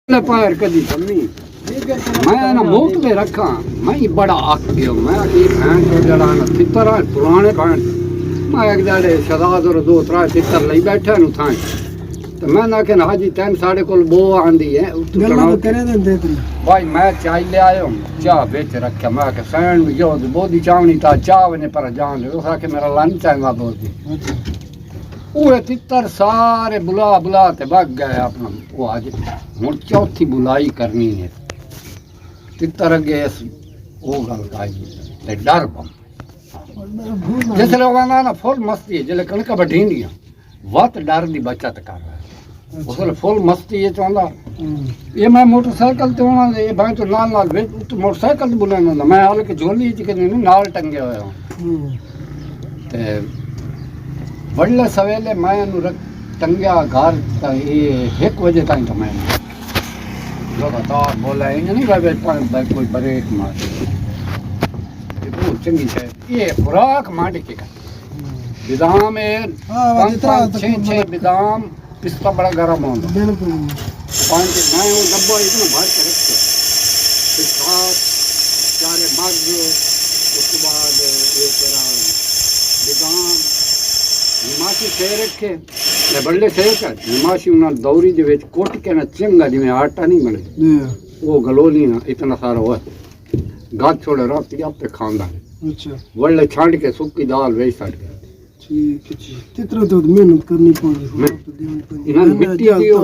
पैर कदी कमी मैं ना मुक्त में रखा मैं ही बड़ा आख गयो मैं की भैन तो जड़ा ना तितर पुराने भैन मैं एक जड़े शहजाद और दो त्रा तितर लई बैठा नु थां तो मैं ना के हाजी तैन साडे कोल बो आंदी है गल्ला तो करे दे तू भाई मैं चाय ले आयो चाह बेच रखा मैं के सैन जो बोदी चावनी ता चाव ने पर जान ले उसा के मेरा लंच है बोदी वो तितर सारे बुला बुला ते भाग गए अपना वो आज हुन चौथी बुलाई करनी है तितर अगे वो गल आई ते डर बम जिसले वाना ना फुल मस्ती है जिले कणक बढ़ींदियां वत डर दी बचत कर रहा है उसले फुल मस्ती है चांदा ये मैं मोटरसाइकिल ते होना ये भाई तो नाल नाल वे तो मोटरसाइकिल बुलाना मैं हाल के झोली च के नाल टंगे होया ते वडले सवेले मैं रख टंगिया घर ये 1 बजे तक तो मैं लगातार बोला इन नहीं भाई कोई ब्रेक मार ये बहुत चंगी है ये खुराक मांड के बादाम है 5-6 बादाम पिस्ता बड़ा गर्म होता बिल्कुल 5 मैं वो डब्बा इतना भर के रखे पिस्ता चारे मग उसके बाद ये तेरा बादाम निमाशी थे रखे ले बड़े थे कर निमाशी उन्हें दौरी दे विच कोट के ना चंगा जिवें आटा नहीं मिले वो गलोली ना इतना सारा हुआ गाद छोड़े रोटी आपे खांदा अच्छा बड़े छांट के सूखी दाल वेच छाड़ के ठीक है तितर तो मेहनत करनी पड़ी इन्हें मिट्टी दियो